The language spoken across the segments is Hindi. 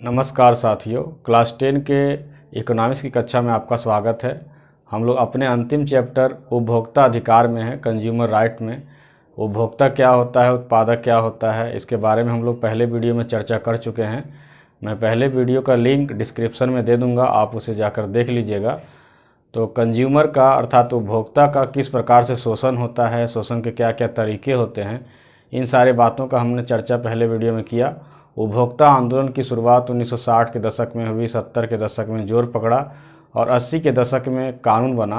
नमस्कार साथियों, क्लास 10 के इकोनॉमिक्स की कक्षा में आपका स्वागत है। हम लोग अपने अंतिम चैप्टर उपभोक्ता अधिकार में हैं, कंज्यूमर राइट में। उपभोक्ता क्या होता है, उत्पादक क्या होता है, इसके बारे में हम लोग पहले वीडियो में चर्चा कर चुके हैं। मैं पहले वीडियो का लिंक डिस्क्रिप्शन में दे दूंगा, आप उसे जाकर देख लीजिएगा। तो कंज्यूमर का अर्थात उपभोक्ता का किस प्रकार से शोषण होता है, शोषण के क्या क्या तरीके होते हैं, इन सारे बातों का हमने चर्चा पहले वीडियो में किया। उपभोक्ता आंदोलन की शुरुआत 1960 के दशक में हुई, 70 के दशक में जोर पकड़ा और 80 के दशक में कानून बना।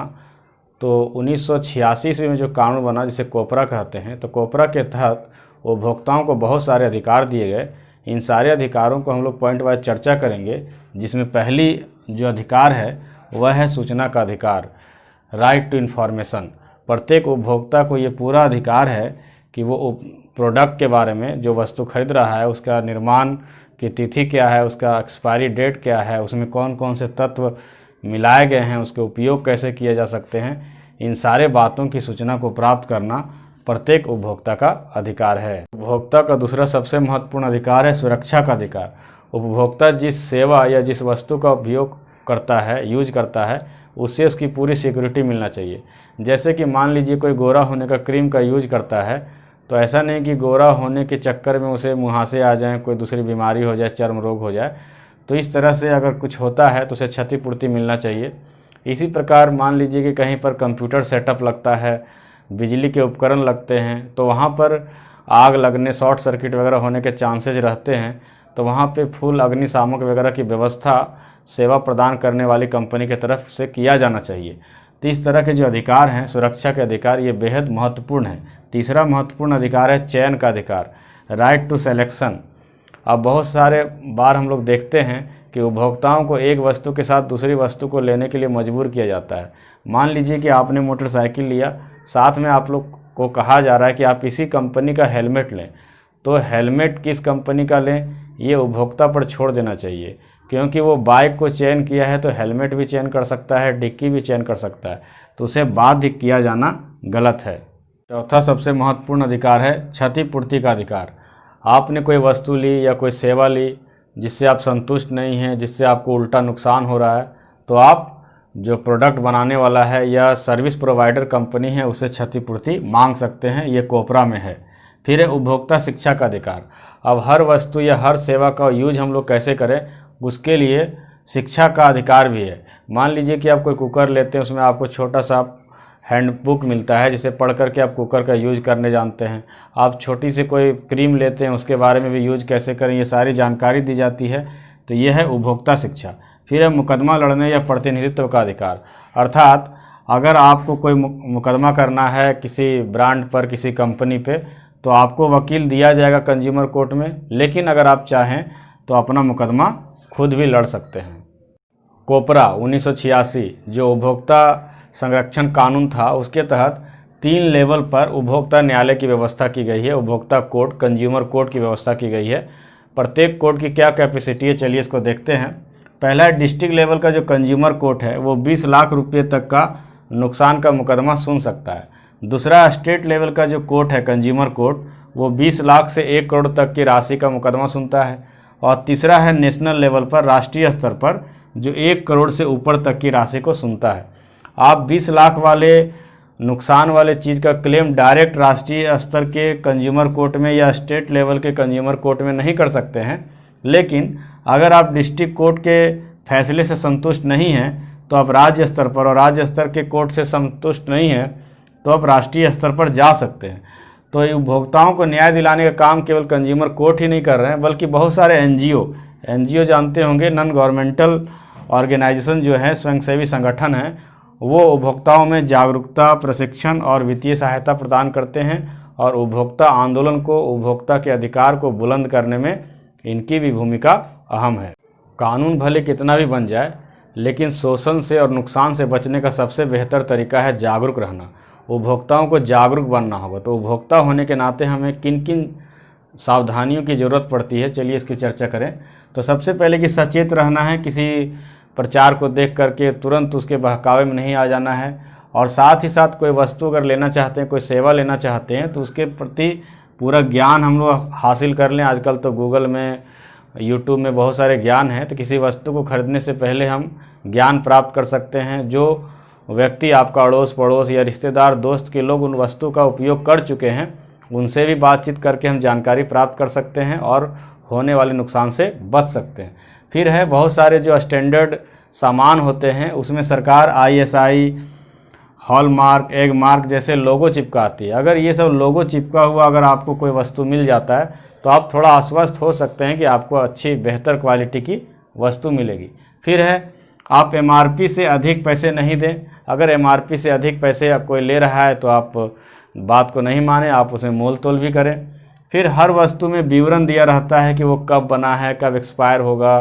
तो 1986 ईस्वी में जो कानून बना, जिसे कोपरा कहते हैं, तो कोपरा के तहत उपभोक्ताओं को बहुत सारे अधिकार दिए गए। इन सारे अधिकारों को हम लोग पॉइंट वाइज चर्चा करेंगे, जिसमें पहली जो अधिकार है वह है सूचना का अधिकार, राइट टू इन्फॉर्मेशन। प्रत्येक उपभोक्ता को ये पूरा अधिकार है कि वो प्रोडक्ट के बारे में, जो वस्तु खरीद रहा है, उसका निर्माण की तिथि क्या है, उसका एक्सपायरी डेट क्या है, उसमें कौन कौन से तत्व मिलाए गए हैं, उसके उपयोग कैसे किए जा सकते हैं, इन सारे बातों की सूचना को प्राप्त करना प्रत्येक उपभोक्ता का अधिकार है। उपभोक्ता का दूसरा सबसे महत्वपूर्ण अधिकार है सुरक्षा का अधिकार। उपभोक्ता जिस सेवा या जिस वस्तु का उपयोग करता है, यूज करता है, उससे उसकी पूरी सिक्योरिटी मिलना चाहिए। जैसे कि मान लीजिए कोई गोरा होने का क्रीम का यूज करता है, तो ऐसा नहीं कि गोरा होने के चक्कर में उसे मुहासे आ जाएं, कोई दूसरी बीमारी हो जाए, चर्म रोग हो जाए। तो इस तरह से अगर कुछ होता है तो उसे क्षतिपूर्ति मिलना चाहिए। इसी प्रकार मान लीजिए कि कहीं पर कंप्यूटर सेटअप लगता है, बिजली के उपकरण लगते हैं, तो वहाँ पर आग लगने, शॉर्ट सर्किट वगैरह होने के चांसेज रहते हैं। तो वहाँ पे फुल अग्निशामक वगैरह की व्यवस्था सेवा प्रदान करने वाली कंपनी की तरफ से किया जाना चाहिए। तो इस तरह के जो अधिकार हैं, सुरक्षा के अधिकार, ये बेहद महत्वपूर्ण है। तीसरा महत्वपूर्ण अधिकार है चयन का अधिकार, राइट टू सिलेक्शन। अब बहुत सारे बार हम लोग देखते हैं कि उपभोक्ताओं को एक वस्तु के साथ दूसरी वस्तु को लेने के लिए मजबूर किया जाता है। मान लीजिए कि आपने मोटरसाइकिल लिया, साथ में आप लोग को कहा जा रहा है कि आप इसी कंपनी का हेलमेट लें। तो हेलमेट किस कंपनी का लें, ये उपभोक्ता पर छोड़ देना चाहिए, क्योंकि वो बाइक को चयन किया है तो हेलमेट भी चयन कर सकता है, डिक्की भी चयन कर सकता है। तो उसे बाध्य किया जाना गलत है। चौथा सबसे महत्वपूर्ण अधिकार है क्षतिपूर्ति का अधिकार। आपने कोई वस्तु ली या कोई सेवा ली जिससे आप संतुष्ट नहीं हैं, जिससे आपको उल्टा नुकसान हो रहा है, तो आप जो प्रोडक्ट बनाने वाला है या सर्विस प्रोवाइडर कंपनी है, उससे क्षतिपूर्ति मांग सकते हैं। ये कोपरा में है। फिर है उपभोक्ता शिक्षा का अधिकार। अब हर वस्तु या हर सेवा का यूज हम लोग कैसे करें, उसके लिए शिक्षा का अधिकार भी है। मान लीजिए कि आप कोई कुकर लेते हैं, उसमें आपको छोटा सा हैंडबुक मिलता है, जिसे पढ़ करके आप कुकर का यूज करने जानते हैं। आप छोटी सी कोई क्रीम लेते हैं, उसके बारे में भी यूज कैसे करें, ये सारी जानकारी दी जाती है। तो ये है उपभोक्ता शिक्षा। फिर है मुकदमा लड़ने या प्रतिनिधित्व का अधिकार। अर्थात अगर आपको कोई मुकदमा करना है किसी ब्रांड पर, किसी कंपनी पे, तो आपको वकील दिया जाएगा कंज्यूमर कोर्ट में, लेकिन अगर आप चाहें तो अपना मुकदमा खुद भी लड़ सकते हैं। कोपरा 1986 जो उपभोक्ता संरक्षण कानून था, उसके तहत 3 लेवल पर उपभोक्ता न्यायालय की व्यवस्था की गई है। उपभोक्ता कोर्ट, कंज्यूमर कोर्ट की व्यवस्था की गई है। प्रत्येक कोर्ट की क्या कैपेसिटी है, चलिए इसको देखते हैं। पहला डिस्ट्रिक्ट लेवल का जो कंज्यूमर कोर्ट है, वो 20 लाख रुपये तक का नुकसान का मुकदमा सुन सकता है। दूसरा स्टेट लेवल का जो कोर्ट है, कंज्यूमर कोर्ट, वो 20 लाख से 1 करोड़ तक की राशि का मुकदमा सुनता है। और तीसरा है नेशनल लेवल पर, राष्ट्रीय स्तर पर, जो 1 करोड़ से ऊपर तक की राशि को सुनता है। आप 20 लाख वाले नुकसान वाले चीज़ का क्लेम डायरेक्ट राष्ट्रीय स्तर के कंज्यूमर कोर्ट में या स्टेट लेवल के कंज्यूमर कोर्ट में नहीं कर सकते हैं। लेकिन अगर आप डिस्ट्रिक्ट कोर्ट के फैसले से संतुष्ट नहीं हैं, तो आप राज्य स्तर पर, और राज्य स्तर के कोर्ट से संतुष्ट नहीं हैं, तो आप राष्ट्रीय स्तर पर जा सकते हैं। तो उपभोक्ताओं को न्याय दिलाने का काम केवल कंज्यूमर कोर्ट ही नहीं कर रहे हैं, बल्कि बहुत सारे एनजीओ जानते होंगे, नॉन गवर्नमेंटल ऑर्गेनाइजेशन जो है, स्वयंसेवी संगठन हैं, वो उपभोक्ताओं में जागरूकता, प्रशिक्षण और वित्तीय सहायता प्रदान करते हैं। और उपभोक्ता आंदोलन को, उपभोक्ता के अधिकार को बुलंद करने में इनकी भी भूमिका अहम है। कानून भले कितना भी बन जाए, लेकिन शोषण से और नुकसान से बचने का सबसे बेहतर तरीका है जागरूक रहना। उपभोक्ताओं को जागरूक बनना होगा। तो उपभोक्ता होने के नाते हमें किन किन सावधानियों की ज़रूरत पड़ती है, चलिए इसकी चर्चा करें। तो सबसे पहले कि सचेत रहना है, किसी प्रचार को देख करके तुरंत उसके बहकावे में नहीं आ जाना है। और साथ ही साथ कोई वस्तु अगर लेना चाहते हैं, कोई सेवा लेना चाहते हैं, तो उसके प्रति पूरा ज्ञान हम लोग हासिल कर लें। आजकल तो गूगल में यूट्यूब में बहुत सारे ज्ञान हैं, तो किसी वस्तु को खरीदने से पहले हम ज्ञान प्राप्त कर सकते हैं। जो व्यक्ति आपका अड़ोस पड़ोस या रिश्तेदार दोस्त के लोग उन वस्तु का उपयोग कर चुके हैं, उनसे भी बातचीत करके हम जानकारी प्राप्त कर सकते हैं और होने वाले नुकसान से बच सकते हैं। फिर है बहुत सारे जो स्टैंडर्ड सामान होते हैं, उसमें सरकार ISI, हॉलमार्क, एगमार्क जैसे लोगो चिपकाती है। अगर ये सब लोगो चिपका हुआ अगर आपको कोई वस्तु मिल जाता है तो आप थोड़ा आश्वस्त हो सकते हैं कि आपको अच्छी बेहतर क्वालिटी की वस्तु मिलेगी। फिर है आप MRP से अधिक पैसे नहीं दें। अगर MRP से अधिक पैसे आप कोई ले रहा है तो आप बात को नहीं माने, आप उसे मोल तोल भी करें। फिर हर वस्तु में विवरण दिया रहता है कि वो कब बना है, कब एक्सपायर होगा,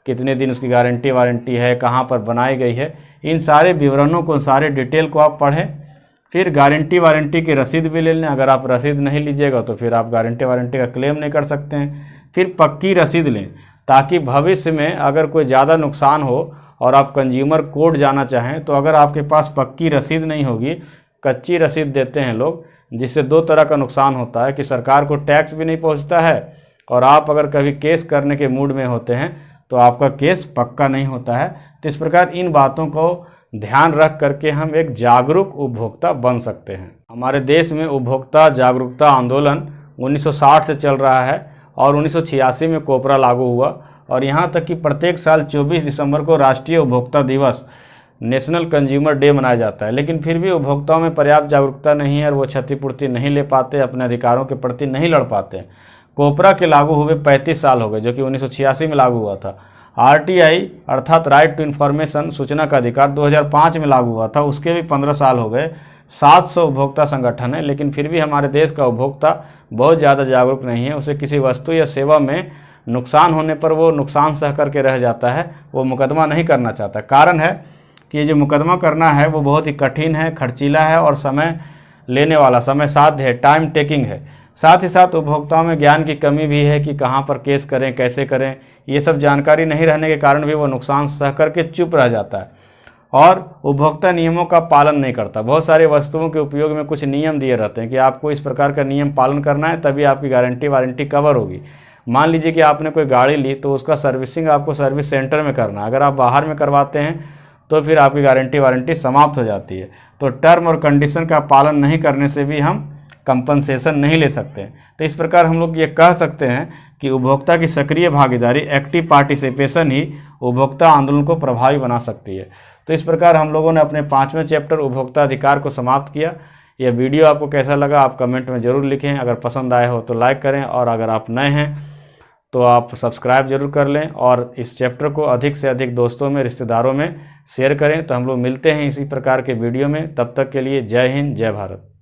कितने दिन उसकी गारंटी वारंटी है, कहाँ पर बनाई गई है। इन सारे विवरणों को, सारे डिटेल को आप पढ़ें। फिर गारंटी वारंटी की रसीद भी ले लें। अगर आप रसीद नहीं लीजिएगा तो फिर आप गारंटी वारंटी का क्लेम नहीं कर सकते हैं। फिर पक्की रसीद लें, ताकि भविष्य में अगर कोई ज़्यादा नुकसान हो और आप कंज्यूमर कोर्ट जाना चाहें तो अगर आपके पास पक्की रसीद नहीं होगी, कच्ची रसीद देते हैं लोग, जिससे दो तरह का नुकसान होता है कि सरकार को टैक्स भी नहीं पहुंचता है और आप अगर कभी केस करने के मूड में होते हैं तो आपका केस पक्का नहीं होता है। तो इस प्रकार इन बातों को ध्यान रख करके हम एक जागरूक उपभोक्ता बन सकते हैं। हमारे देश में उपभोक्ता जागरूकता आंदोलन 1960 से चल रहा है और 1986 में कोपरा लागू हुआ और यहाँ तक कि प्रत्येक साल 24 दिसंबर को राष्ट्रीय उपभोक्ता दिवस, नेशनल कंज्यूमर डे मनाया जाता है। लेकिन फिर भी उपभोक्ताओं में पर्याप्त जागरूकता नहीं है और वो क्षतिपूर्ति नहीं ले पाते, अपने अधिकारों के प्रति नहीं लड़ पाते। कोपरा के लागू हुए 35 साल हो गए, जो कि 1986 में लागू हुआ था। RTI अर्थात राइट टू इन्फॉर्मेशन, सूचना का अधिकार 2005 में लागू हुआ था, उसके भी 15 साल हो गए। 700 उपभोक्ता संगठन है, लेकिन फिर भी हमारे देश का उपभोक्ता बहुत ज़्यादा जागरूक नहीं है। उसे किसी वस्तु या सेवा में नुकसान होने पर वो नुकसान सह करके रह जाता है, वो मुकदमा नहीं करना चाहता। कारण है कि ये जो मुकदमा करना है वो बहुत ही कठिन है, खर्चीला है और समय लेने वाला, समय साध्य है, टाइम टेकिंग है। साथ ही साथ उपभोक्ताओं में ज्ञान की कमी भी है कि कहाँ पर केस करें, कैसे करें। ये सब जानकारी नहीं रहने के कारण भी वो नुकसान सह करके चुप रह जाता है और उपभोक्ता नियमों का पालन नहीं करता। बहुत सारी वस्तुओं के उपयोग में कुछ नियम दिए रहते हैं कि आपको इस प्रकार का नियम पालन करना है, तभी आपकी गारंटी वारंटी कवर होगी। मान लीजिए कि आपने कोई गाड़ी ली तो उसका सर्विसिंग आपको सर्विस सेंटर में करना है। अगर आप बाहर में करवाते हैं तो फिर आपकी गारंटी वारंटी समाप्त हो जाती है। तो टर्म और कंडीशन का पालन नहीं करने से भी हम कंपनसेशन नहीं ले सकते। तो इस प्रकार हम लोग ये कह सकते हैं कि उपभोक्ता की सक्रिय भागीदारी, एक्टिव पार्टिसिपेशन ही उपभोक्ता आंदोलन को प्रभावी बना सकती है। तो इस प्रकार हम लोगों ने अपने 5वें चैप्टर उपभोक्ता अधिकार को समाप्त किया। यह वीडियो आपको कैसा लगा आप कमेंट में ज़रूर लिखें। अगर पसंद आए हो तो लाइक करें और अगर आप नए हैं तो आप सब्सक्राइब जरूर कर लें और इस चैप्टर को अधिक से अधिक दोस्तों में, रिश्तेदारों में शेयर करें। तो हम लोग मिलते हैं इसी प्रकार के वीडियो में। तब तक के लिए जय हिंद, जय भारत।